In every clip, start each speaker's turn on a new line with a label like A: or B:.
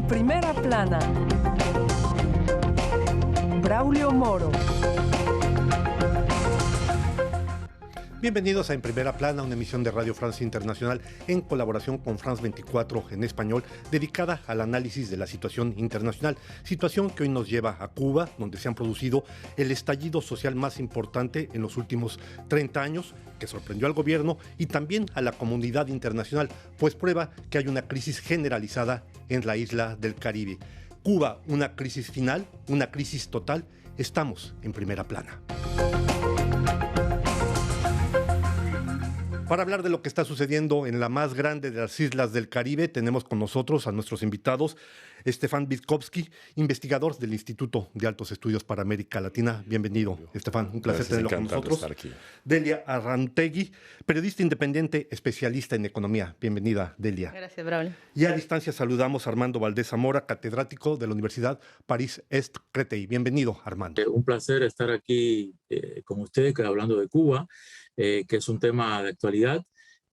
A: Primera plana. Braulio Moro.
B: Bienvenidos a En Primera Plana, una emisión de Radio Francia Internacional en colaboración con France 24 en español, dedicada al análisis de la situación internacional, situación que hoy nos lleva a Cuba, donde se han producido el estallido social más importante en los últimos 30 años, que sorprendió al gobierno y también a la comunidad internacional, pues prueba que hay una crisis generalizada en la isla del Caribe. Cuba, una crisis final, una crisis total. Estamos en Primera Plana. Para hablar de lo que está sucediendo en la más grande de las islas del Caribe, tenemos con nosotros a nuestros invitados, Stefan Vitkovsky, investigador del Instituto de Altos Estudios para América Latina. Bienvenido, Stefan, un placer tenerlo con nosotros. Delia Arrantegui, periodista independiente, especialista en economía. Bienvenida, Delia.
C: Gracias, Braulio.
B: Y a distancia saludamos a Armando Valdés Zamora, catedrático de la Universidad París-Est Créteil. Bienvenido, Armando.
D: Un placer estar aquí con ustedes hablando de Cuba. Que es un tema de actualidad,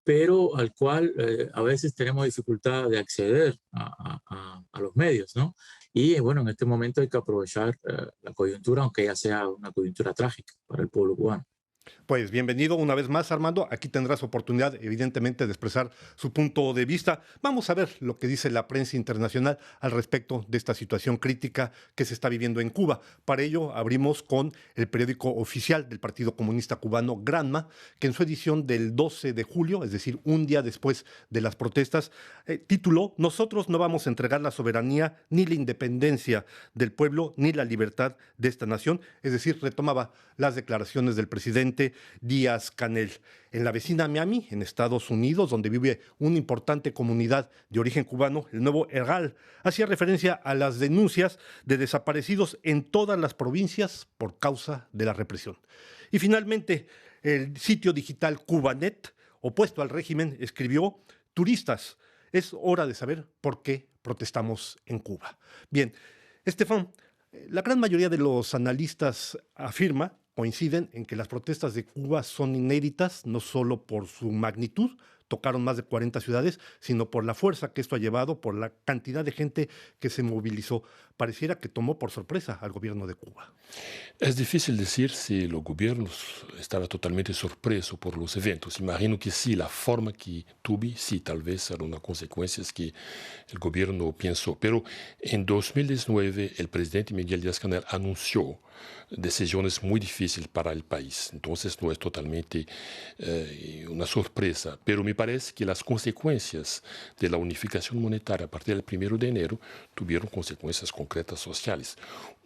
D: pero al cual a veces tenemos dificultad de acceder a los medios, ¿no? Y bueno, en este momento hay que aprovechar la coyuntura, aunque ya sea una coyuntura trágica para el pueblo cubano.
B: Pues bienvenido una vez más, Armando. Aquí tendrás oportunidad, evidentemente, de expresar su punto de vista. Vamos a ver lo que dice la prensa internacional al respecto de esta situación crítica que se está viviendo en Cuba. Para ello, abrimos con el periódico oficial del Partido Comunista Cubano, Granma, que en su edición del 12 de julio, es decir, un día después de las protestas, tituló: "Nosotros no vamos a entregar la soberanía ni la independencia del pueblo ni la libertad de esta nación". Es decir, retomaba las declaraciones del presidente Díaz-Canel. En la vecina Miami, en Estados Unidos, donde vive una importante comunidad de origen cubano, el Nuevo Herald hacía referencia a las denuncias de desaparecidos en todas las provincias por causa de la represión. Y finalmente, el sitio digital Cubanet, opuesto al régimen, escribió: "Turistas, es hora de saber por qué protestamos en Cuba". Bien, Estefan, la gran mayoría de los analistas coinciden en que las protestas de Cuba son inéditas, no solo por su magnitud, tocaron más de 40 ciudades, sino por la fuerza que esto ha llevado, por la cantidad de gente que se movilizó. Pareciera que tomó por sorpresa al gobierno de Cuba.
E: Es difícil decir si los gobiernos estaban totalmente sorpresos por los eventos. Imagino que sí, la forma que tuve, sí, tal vez era una consecuencia que el gobierno pensó. Pero en 2019, el presidente Miguel Díaz-Canel anunció decisiones muy difíciles para el país. Entonces no es totalmente una sorpresa. Pero me parece que las consecuencias de la unificación monetaria a partir del 1 de enero tuvieron consecuencias concretas sociales.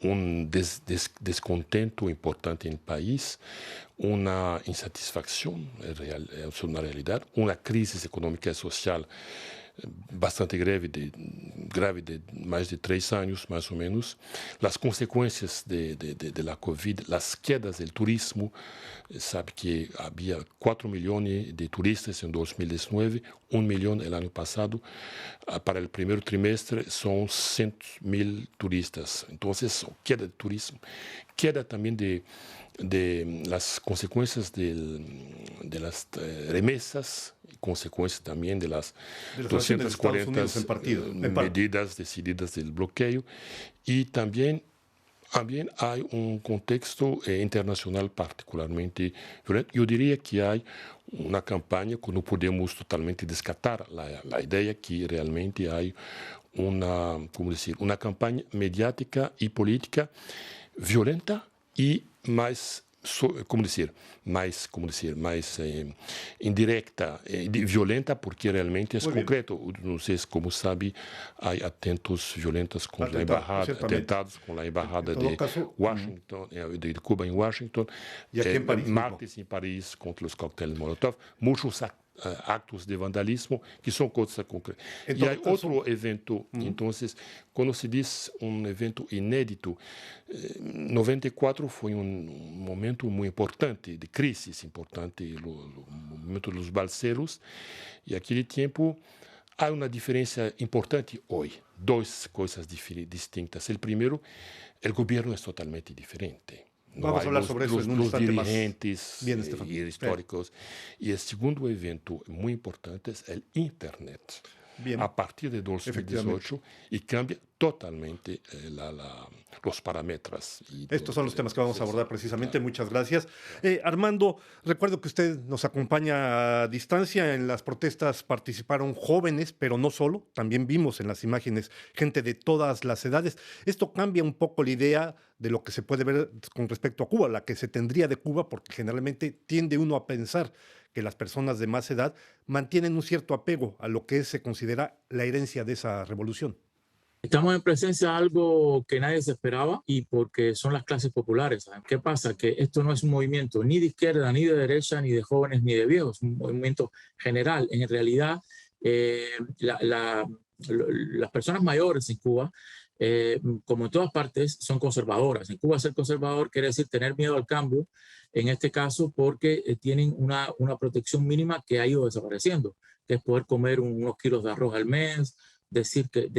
E: Un descontento importante en el país, una insatisfacción, es una realidad, una crisis económica y social bastante grave de más de 3 años, más o menos. Las consecuencias de la COVID, las quedas del turismo. Sabe que había 4 millones de turistas en 2019, 1 millón el año pasado. Para el primer trimestre son 100.000 turistas. Entonces, queda de turismo. Queda también de las consecuencias de las remesas, consecuencias también de las 240 medidas decididas del bloqueo, y también hay un contexto internacional particularmente violento. Yo diría que hay una campaña que no podemos totalmente descartar la idea que realmente hay una campaña mediática y política violenta y más indirecta, violenta, porque realmente es concreto. No sé cómo sabe, hay atentados violentos con la embajada, atentados con la embajada de Washington, de Cuba en Washington,
B: y aquí en París,
E: martes en París contra los cócteles Molotov, muchos actos de vandalismo que son cosas concretas. Y hay otro evento, entonces, cuando se dice un evento inédito, 94 fue un momento muy importante, de crisis importante, el momento de los balseros, y aquel tiempo hay una diferencia importante hoy, 2 cosas distintas. El primero, el gobierno es totalmente diferente.
B: Vamos a hablar sobre eso en un instante más.
E: Los dirigentes históricos. Y el segundo evento muy importante es el Internet.
B: Bien.
E: a partir de 2018 y cambia totalmente los parámetros.
B: Estos son los temas que vamos a abordar precisamente. Muchas gracias. Armando, recuerdo que usted nos acompaña a distancia. En las protestas participaron jóvenes, pero no solo. También vimos en las imágenes gente de todas las edades. Esto cambia un poco la idea de lo que se puede ver con respecto a Cuba, la que se tendría de Cuba, porque generalmente tiende uno a pensar que las personas de más edad mantienen un cierto apego a lo que se considera la herencia de esa revolución.
D: Estamos en presencia de algo que nadie se esperaba y porque son las clases populares. ¿Saben? ¿Qué pasa? Que esto no es un movimiento ni de izquierda, ni de derecha, ni de jóvenes, ni de viejos. Es un movimiento general. En realidad, las personas mayores en Cuba, como en todas partes, son conservadoras. En Cuba ser conservador quiere decir tener miedo al cambio, en este caso porque tienen una protección mínima que ha ido desapareciendo, que es poder comer unos kilos de arroz al mes, decir que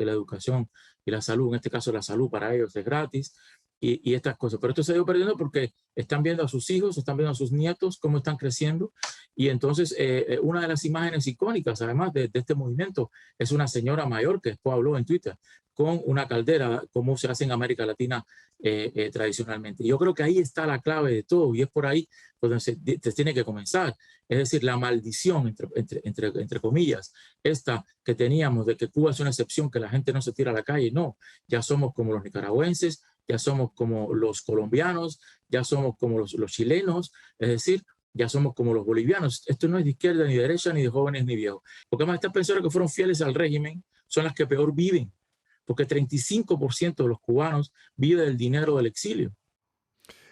D: la educación y la salud, en este caso la salud para ellos es gratis y estas cosas. Pero esto se ha ido perdiendo porque están viendo a sus hijos, están viendo a sus nietos cómo están creciendo y entonces una de las imágenes icónicas además de este movimiento es una señora mayor que después habló en Twitter con una caldera, como se hace en América Latina tradicionalmente. Yo creo que ahí está la clave de todo y es por ahí donde se tiene que comenzar. Es decir, la maldición, entre comillas, esta que teníamos de que Cuba es una excepción, que la gente no se tira a la calle. No, ya somos como los nicaragüenses, ya somos como los colombianos, ya somos como los chilenos, es decir, ya somos como los bolivianos. Esto no es de izquierda, ni de derecha, ni de jóvenes, ni viejos. Porque además estas personas que fueron fieles al régimen son las que peor viven, porque 35% de los cubanos vive del dinero del exilio.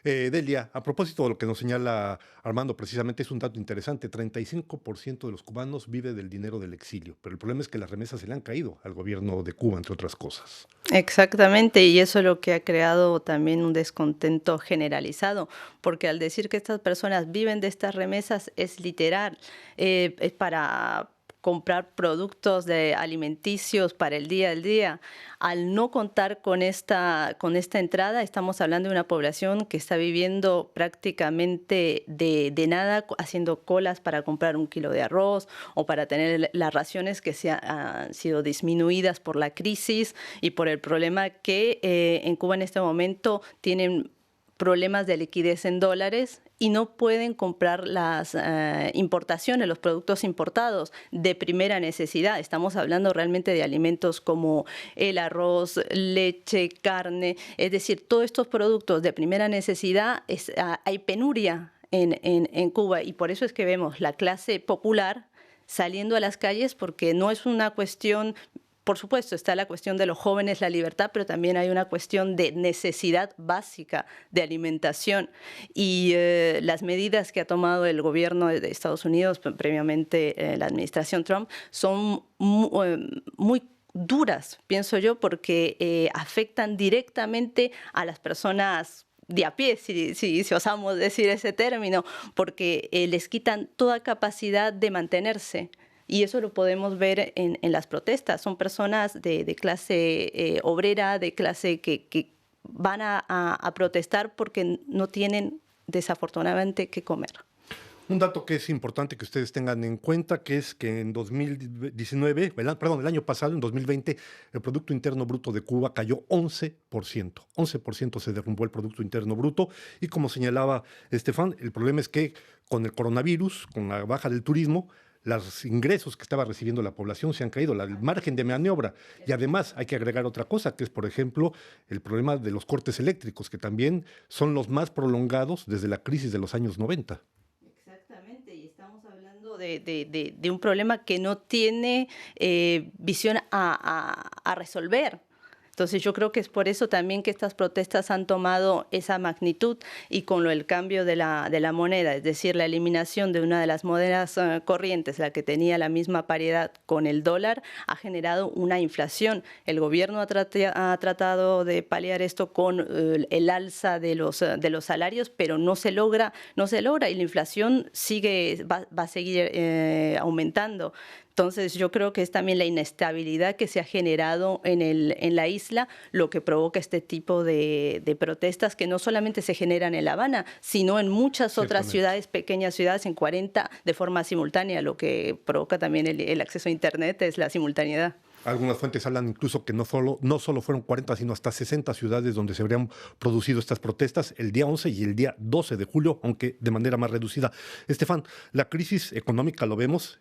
B: Delia, a propósito de lo que nos señala Armando, precisamente es un dato interesante. 35% de los cubanos vive del dinero del exilio, pero el problema es que las remesas se le han caído al gobierno de Cuba, entre otras cosas.
C: Exactamente, y eso es lo que ha creado también un descontento generalizado, porque al decir que estas personas viven de estas remesas es literal, es para comprar productos alimenticios para el día al día. Al no contar con esta entrada, estamos hablando de una población que está viviendo prácticamente de nada, haciendo colas para comprar un kilo de arroz o para tener las raciones que han sido disminuidas por la crisis y por el problema que en Cuba en este momento tienen problemas de liquidez en dólares y no pueden comprar las importaciones, los productos importados de primera necesidad. Estamos hablando realmente de alimentos como el arroz, leche, carne, es decir, todos estos productos de primera necesidad, hay penuria en Cuba y por eso es que vemos la clase popular saliendo a las calles porque no es una cuestión. Por supuesto, está la cuestión de los jóvenes, la libertad, pero también hay una cuestión de necesidad básica de alimentación. Y las medidas que ha tomado el gobierno de Estados Unidos, previamente la administración Trump, son muy duras, pienso yo, porque afectan directamente a las personas de a pie, si osamos decir ese término, porque les quitan toda capacidad de mantenerse. Y eso lo podemos ver en las protestas. Son personas de clase obrera, de clase que van a protestar porque no tienen, desafortunadamente, qué comer.
B: Un dato que es importante que ustedes tengan en cuenta, que es que en 2019, el año pasado, en 2020, el Producto Interno Bruto de Cuba cayó 11%. 11% se derrumbó el Producto Interno Bruto. Y como señalaba Estefan, el problema es que con el coronavirus, con la baja del turismo, los ingresos que estaba recibiendo la población se han caído, el margen de maniobra. Y además hay que agregar otra cosa, que es, por ejemplo, el problema de los cortes eléctricos, que también son los más prolongados desde la crisis de los años 90.
C: Exactamente, y estamos hablando de un problema que no tiene visión a resolver. Entonces yo creo que es por eso también que estas protestas han tomado esa magnitud y con el cambio de la moneda, es decir, la eliminación de una de las monedas corrientes, la que tenía la misma paridad con el dólar, ha generado una inflación. El gobierno ha tratado de paliar esto con el alza de los salarios, pero no se logra y la inflación va a seguir aumentando. Entonces yo creo que es también la inestabilidad que se ha generado en la isla lo que provoca este tipo de protestas que no solamente se generan en La Habana, sino en muchas otras ciudades, pequeñas ciudades, en 40 de forma simultánea. Lo que provoca también el acceso a Internet es la simultaneidad.
B: Algunas fuentes hablan incluso que no solo fueron 40, sino hasta 60 ciudades donde se habrían producido estas protestas el día 11 y el día 12 de julio, aunque de manera más reducida. Estefan, la crisis económica, lo vemos,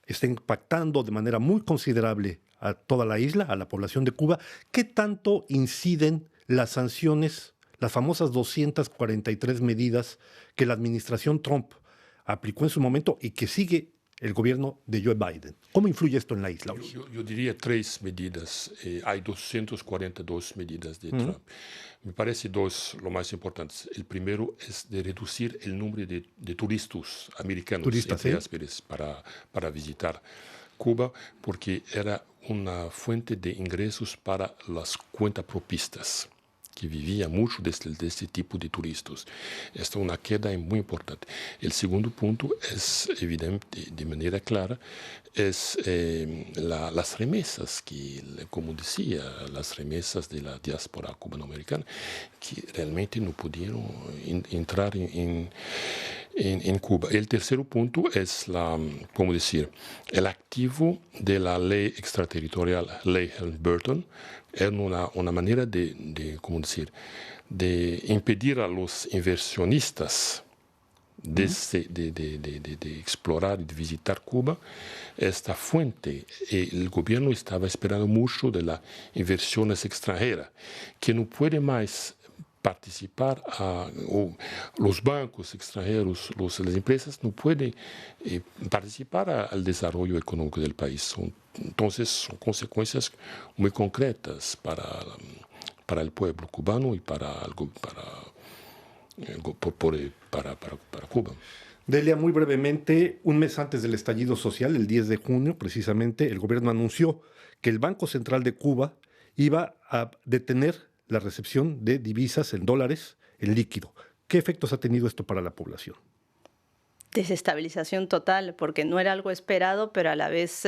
B: está impactando de manera muy considerable a toda la isla, a la población de Cuba. ¿Qué tanto inciden las sanciones, las famosas 243 medidas que la administración Trump aplicó en su momento y que sigue el gobierno de Joe Biden? ¿Cómo influye esto en la isla hoy?
E: Yo diría 3 medidas. Hay 242 medidas de Trump. Me parece 2 lo más importantes. El primero es de reducir el número de turistas americanos para visitar Cuba, porque era una fuente de ingresos para las cuentapropistas, que vivía mucho de este tipo de turistas. Esta es una queda muy importante. El segundo punto es evidente, de manera clara, es las remesas, que, como decía, las remesas de la diáspora cubanoamericana, que realmente no pudieron entrar en Cuba. El tercer punto es el activo de la ley extraterritorial, ley Helms-Burton. Es una manera de impedir a los inversionistas de explorar y de visitar Cuba esta fuente. El gobierno estaba esperando mucho de las inversiones extranjeras, que no puede más participar, los bancos extranjeros, las empresas no pueden participar al desarrollo económico del país. Entonces son consecuencias muy concretas para el pueblo cubano y para Cuba.
B: Delia, muy brevemente, un mes antes del estallido social, el 10 de junio precisamente, el gobierno anunció que el Banco Central de Cuba iba a detener la recepción de divisas en dólares en líquido. ¿Qué efectos ha tenido esto para la población?
C: Desestabilización total, porque no era algo esperado, pero a la vez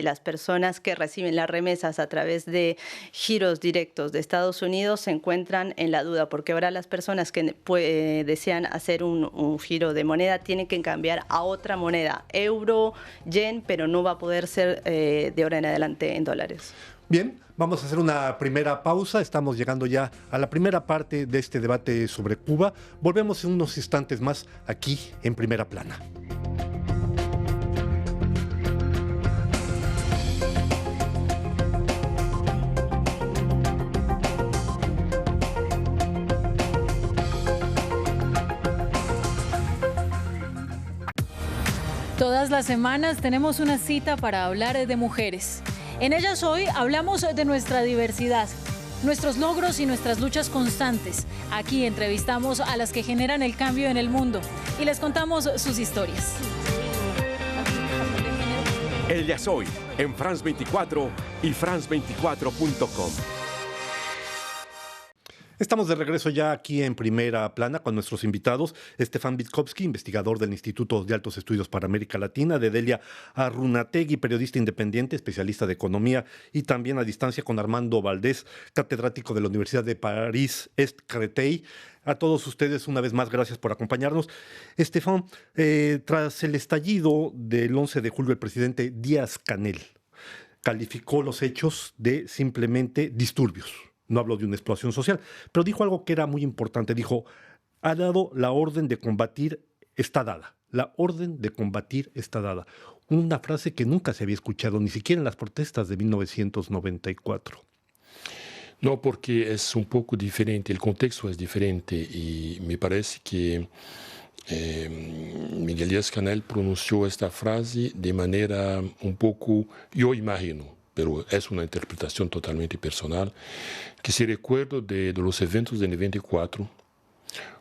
C: las personas que reciben las remesas a través de giros directos de Estados Unidos se encuentran en la duda, porque ahora las personas que desean hacer un giro de moneda tienen que cambiar a otra moneda, euro, yen, pero no va a poder ser de ahora en adelante en dólares.
B: Bien, vamos a hacer una primera pausa. Estamos llegando ya a la primera parte de este debate sobre Cuba. Volvemos en unos instantes más aquí en Primera Plana.
F: Todas las semanas tenemos una cita para hablar de mujeres. En ellas hoy hablamos de nuestra diversidad, nuestros logros y nuestras luchas constantes. Aquí entrevistamos a las que generan el cambio en el mundo y les contamos sus historias.
G: Ellas hoy en France 24 y France24.com.
B: Estamos de regreso ya aquí en Primera Plana con nuestros invitados, Stefan Vitkovsky, investigador del Instituto de Altos Estudios para América Latina, de Delia Arrunategui, periodista independiente, especialista de economía, y también a distancia con Armando Valdés, catedrático de la Universidad de París-Est-Créteil. A todos ustedes, una vez más, gracias por acompañarnos. Stefan, tras el estallido del 11 de julio, el presidente Díaz-Canel calificó los hechos de simplemente disturbios. No habló de una explosión social, pero dijo algo que era muy importante. Dijo, ha dado la orden de combatir está dada. La orden de combatir está dada. Una frase que nunca se había escuchado, ni siquiera en las protestas de 1994.
E: No, porque es un poco diferente, el contexto es diferente y me parece que Miguel Díaz-Canel pronunció esta frase de manera un poco, yo imagino, pero es una interpretación totalmente personal, que se recuerda de los eventos de 94,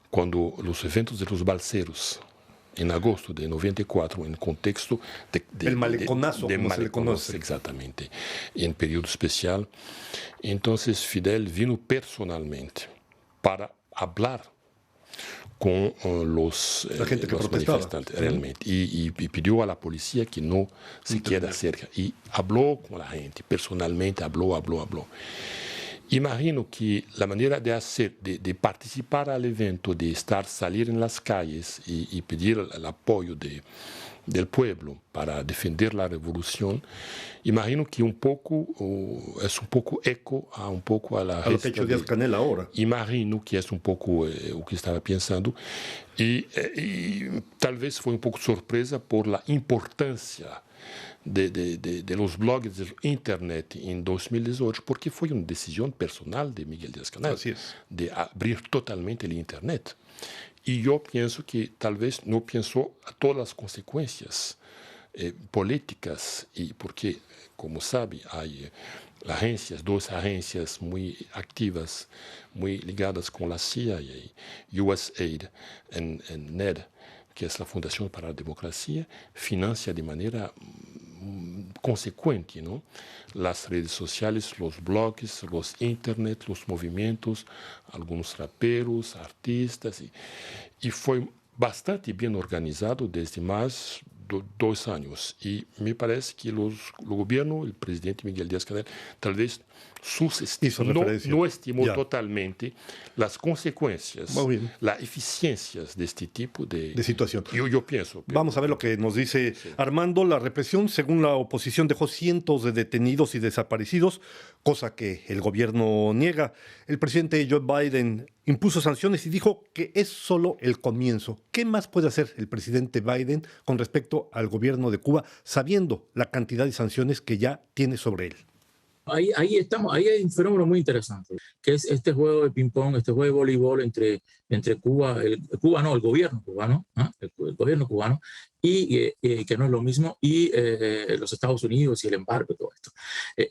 E: cuando los eventos de los balseros, en agosto de 94, en contexto
B: el maleconazo,
E: de
B: como se le conoce.
E: Exactamente, en periodo especial. Entonces Fidel vino personalmente para hablar con
B: la gente que
E: los
B: protestaba
E: manifestantes, realmente. Y pidió a la policía que no se quede cerca. Y habló con la gente, personalmente habló. Imagino que la manera de hacer, de participar al evento, de salir en las calles y pedir el apoyo del pueblo para defender la revolución, imagino que es un poco eco a la
B: a lo que ha hecho Díaz-Canel ahora.
E: Imagino que es un poco lo que estaba pensando y tal vez fue un poco sorpresa por la importancia de los blogs de Internet en 2018, porque fue una decisión personal de Miguel Díaz-Canel de abrir totalmente el Internet. Y yo pienso que tal vez no pensó a todas las consecuencias políticas, y porque, como sabe, hay dos agencias muy activas, muy ligadas con la CIA, USAID en NED, que es la Fundación para la Democracia, financia de manera consecuente, ¿no?, las redes sociales, los blogs, los internet, los movimientos, algunos raperos, artistas, y fue bastante bien organizado desde más de 2 años. Y me parece que el gobierno, el presidente Miguel Díaz-Canel, tal vez no estimó totalmente las consecuencias, las eficiencias de este tipo de
B: situación.
E: Yo pienso.
B: Vamos a ver lo que nos dice Armando. La represión, según la oposición, dejó cientos de detenidos y desaparecidos, cosa que el gobierno niega. El presidente Joe Biden impuso sanciones y dijo que es solo el comienzo. ¿Qué más puede hacer el presidente Biden con respecto al gobierno de Cuba, sabiendo la cantidad de sanciones que ya tiene sobre él?
D: Ahí hay un fenómeno muy interesante, que es este juego de ping-pong, este juego de voleibol entre Cuba, el gobierno cubano, el gobierno cubano, y que no es lo mismo, y los Estados Unidos y el embargo y todo esto.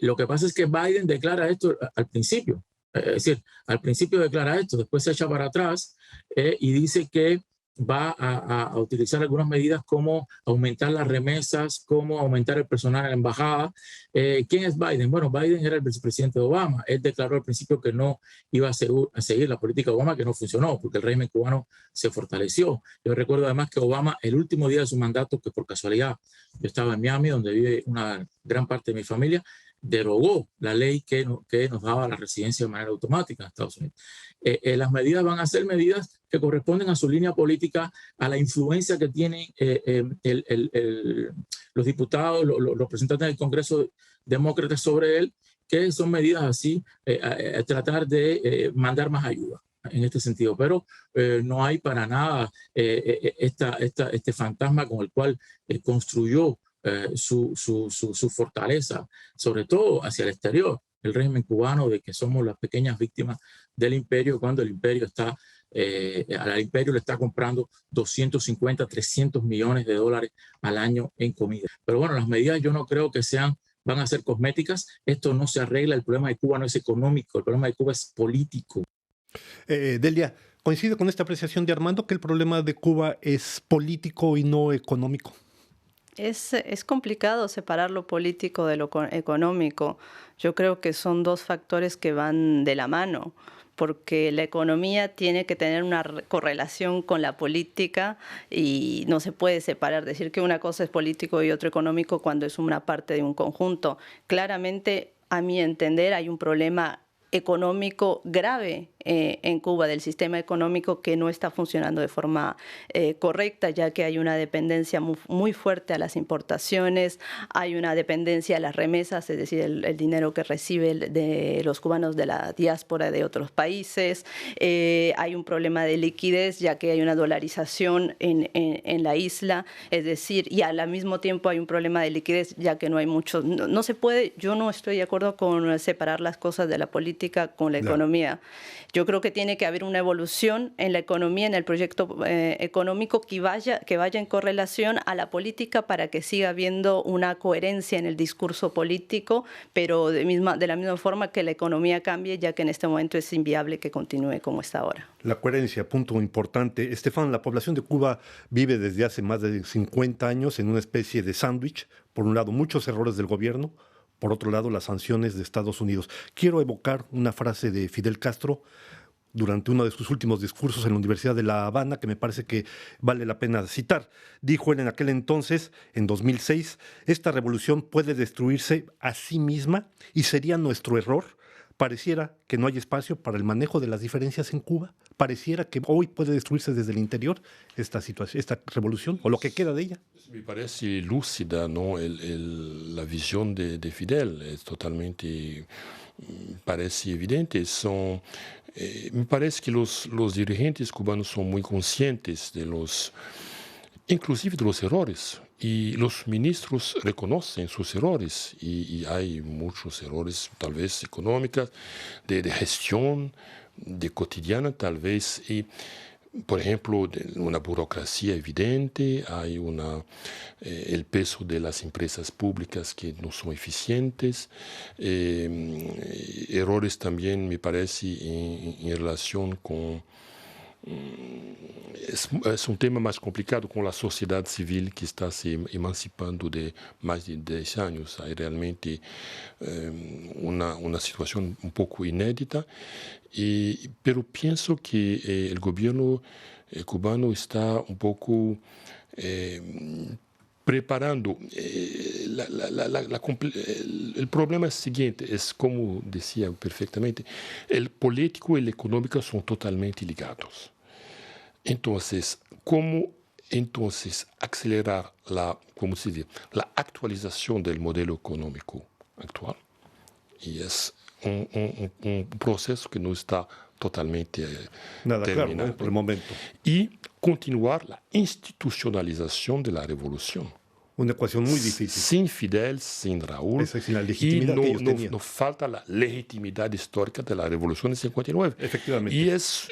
D: Lo que pasa es que Biden declara esto al principio, es decir, al principio declara esto, después se echa para atrás y dice que va a utilizar algunas medidas como aumentar las remesas, como aumentar el personal en la embajada. ¿Quién es Biden? Bueno, Biden era el vicepresidente de Obama. Él declaró al principio que no iba a seguir la política de Obama, que no funcionó, porque el régimen cubano se fortaleció. Yo recuerdo además que Obama, el último día de su mandato, que por casualidad yo estaba en Miami, donde vive una gran parte de mi familia, derogó la ley que nos daba la residencia de manera automática en Estados Unidos. Las medidas van a ser medidas que corresponden a su línea política, a la influencia que tienen los diputados, los representantes del Congreso demócratas sobre él, que son medidas así, tratar de mandar más ayuda en este sentido. Pero no hay para nada este fantasma con el cual construyó su fortaleza, sobre todo hacia el exterior, el régimen cubano, de que somos las pequeñas víctimas del imperio, cuando el imperio al imperio le está comprando 250, 300 millones de dólares al año en comida. Pero bueno, las medidas yo no creo que van a ser cosméticas. Esto no se arregla. El problema de Cuba no es económico, el problema de Cuba es político.
B: Delia, ¿coincide con esta apreciación de Armando que el problema de Cuba es político y no económico?
C: Es complicado separar lo político de lo económico. Yo creo que son dos factores que van de la mano, porque la economía tiene que tener una correlación con la política y no se puede separar, decir que una cosa es político y otro económico cuando es una parte de un conjunto. Claramente, a mi entender, hay un problema económico grave en Cuba, del sistema económico que no está funcionando de forma correcta, ya que hay una dependencia muy fuerte a las importaciones, hay una dependencia a las remesas, es decir, el dinero que recibe de los cubanos de la diáspora de otros países. Hay un problema de liquidez, ya que hay una dolarización en la isla, es decir, y al mismo tiempo hay un problema de liquidez, ya que no hay mucho, no se puede, yo no estoy de acuerdo con separar las cosas de la política con la economía. Yo creo que tiene que haber una evolución en la economía, en el proyecto económico que vaya en correlación a la política para que siga habiendo una coherencia en el discurso político, pero de la misma forma que la economía cambie, ya que en este momento es inviable que continúe como está ahora.
B: La coherencia, punto importante. Estefan, la población de Cuba vive desde hace más de 50 años en una especie de sándwich. Por un lado, muchos errores del gobierno. Por otro lado, las sanciones de Estados Unidos. Quiero evocar una frase de Fidel Castro. durante uno de sus últimos discursos en la Universidad de La Habana, que me parece que vale la pena citar. Dijo él en aquel entonces, en 2006, esta revolución puede destruirse a sí misma y sería nuestro error. Pareciera que no hay espacio para el manejo de las diferencias en Cuba. Pareciera que hoy puede destruirse desde el interior esta situación, esta revolución, o lo que queda de ella.
E: Me parece lúcida, ¿no? La visión de Fidel es totalmente, parece evidente. Me parece que los dirigentes cubanos son muy conscientes inclusive de los errores. Y los ministros reconocen sus errores y hay muchos errores, tal vez económicos, de gestión, de cotidiana tal vez. Y, por ejemplo, una burocracia evidente, hay el peso de las empresas públicas que no son eficientes, errores también, me parece, en relación con... Es un tema más complicado con la sociedad civil que está se emancipando de más de 10 años. Hay realmente una situación un poco inédita, pero pienso que el gobierno cubano está un poco preparando. El problema es el siguiente, es como decía perfectamente, el político y el económico son totalmente ligados. Entonces, ¿cómo acelerar la actualización del modelo económico actual? Y es un proceso que no está totalmente
B: Nada
E: terminado.
B: claro, ¿no? Por el momento.
E: Y continuar la institucionalización de la revolución.
B: Una ecuación muy difícil.
E: Sin Fidel, sin Raúl.
B: Esa es la legitimidad que ellos tenían.
E: No falta la legitimidad histórica de la revolución de 59.
B: Efectivamente.
E: Y es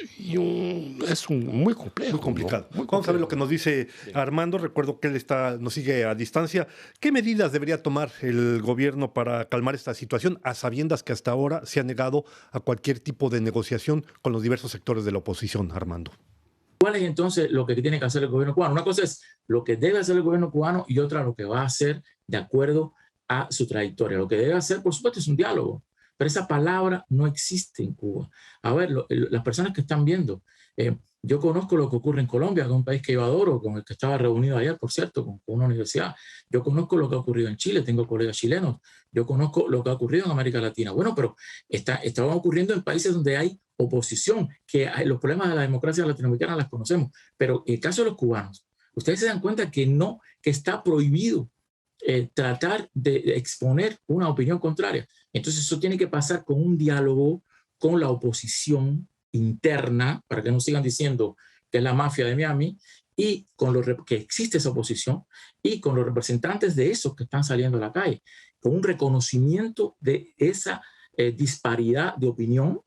E: muy complejo.
B: Muy complicado.
E: ¿no? Muy
B: Vamos a ver
E: complejo.
B: lo que nos dice Armando. Recuerdo que él nos sigue a distancia. ¿Qué medidas debería tomar el gobierno para calmar esta situación, a sabiendas que hasta ahora se ha negado a cualquier tipo de negociación con los diversos sectores de la oposición, Armando?
D: ¿Cuál es entonces lo que tiene que hacer el gobierno cubano? Una cosa es lo que debe hacer el gobierno cubano y otra lo que va a hacer de acuerdo a su trayectoria. Lo que debe hacer, por supuesto, es un diálogo, pero esa palabra no existe en Cuba. A ver, las personas que están viendo, yo conozco lo que ocurre en Colombia, que es un país que yo adoro, con el que estaba reunido ayer, por cierto, con una universidad. Yo conozco lo que ha ocurrido en Chile, tengo colegas chilenos. Yo conozco lo que ha ocurrido en América Latina. Bueno, pero está ocurriendo en países donde hay oposición, los problemas de la democracia latinoamericana las conocemos, pero en el caso de los cubanos, ustedes se dan cuenta que está prohibido tratar de exponer una opinión contraria. Entonces eso tiene que pasar con un diálogo con la oposición interna, para que no sigan diciendo que es la mafia de Miami, y con que existe esa oposición, y con los representantes de esos que están saliendo a la calle, con un reconocimiento de esa disparidad de opinión,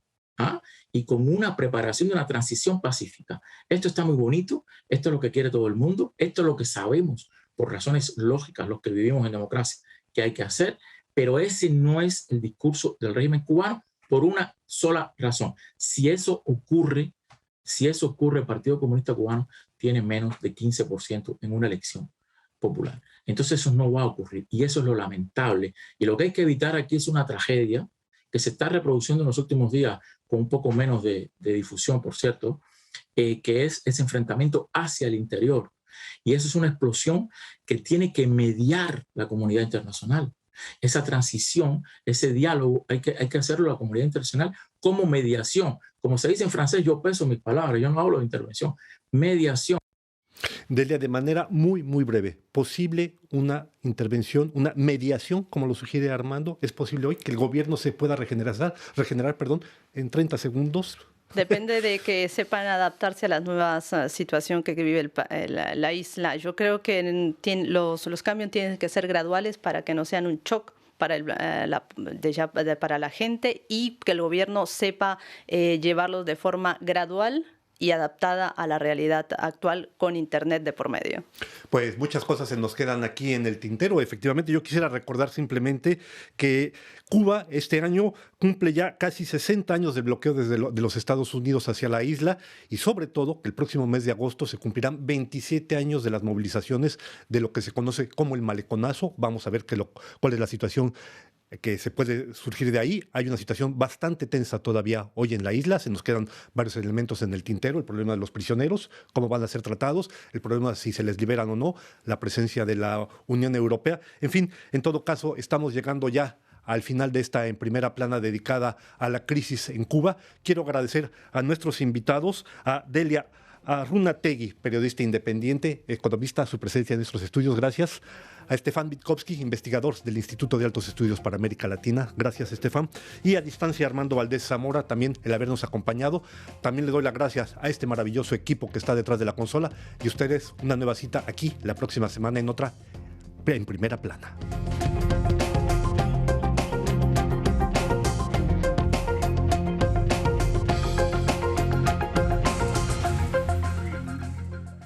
D: y con una preparación de una transición pacífica. Esto está muy bonito, esto es lo que quiere todo el mundo, esto es lo que sabemos por razones lógicas los que vivimos en democracia que hay que hacer, pero ese no es el discurso del régimen cubano por una sola razón. Si eso ocurre, el Partido Comunista Cubano tiene menos de 15% en una elección popular. Entonces eso no va a ocurrir y eso es lo lamentable. Y lo que hay que evitar aquí es una tragedia que se está reproduciendo en los últimos días con un poco menos de difusión, por cierto, que es ese enfrentamiento hacia el interior. Y eso es una explosión que tiene que mediar la comunidad internacional. Esa transición, ese diálogo, hay que hacerlo la comunidad internacional como mediación. Como se dice en francés, yo peso mis palabras, yo no hablo de intervención. Mediación.
B: Delia, de manera muy, muy breve, ¿posible una intervención, una mediación, como lo sugiere Armando? ¿Es posible hoy que el gobierno se pueda regenerar en 30 segundos?
C: Depende de que sepan adaptarse a las nuevas situaciones que vive la isla. Yo creo que los cambios tienen que ser graduales para que no sean un shock para la gente y que el gobierno sepa llevarlos de forma gradual y adaptada a la realidad actual con Internet de por medio.
B: Pues muchas cosas se nos quedan aquí en el tintero. Efectivamente, yo quisiera recordar simplemente que Cuba este año cumple ya casi 60 años del bloqueo de los Estados Unidos hacia la isla y sobre todo que el próximo mes de agosto se cumplirán 27 años de las movilizaciones de lo que se conoce como el Maleconazo. Vamos a ver cuál es la situación que se puede surgir de ahí. Hay una situación bastante tensa todavía hoy en la isla. Se nos quedan varios elementos en el tintero. El problema de los prisioneros, cómo van a ser tratados, el problema de si se les liberan o no, la presencia de la Unión Europea. En fin, en todo caso, estamos llegando ya al final de esta en primera plana dedicada a la crisis en Cuba. Quiero agradecer a nuestros invitados, a Delia Arunategui, periodista independiente, economista, su presencia en nuestros estudios. Gracias. A Stefan Witkowski, investigador del Instituto de Altos Estudios para América Latina. Gracias, Stefan. Y a distancia, Armando Valdés Zamora, también el habernos acompañado. También le doy las gracias a este maravilloso equipo que está detrás de la consola. Y ustedes, una nueva cita aquí la próxima semana en otra, en primera plana.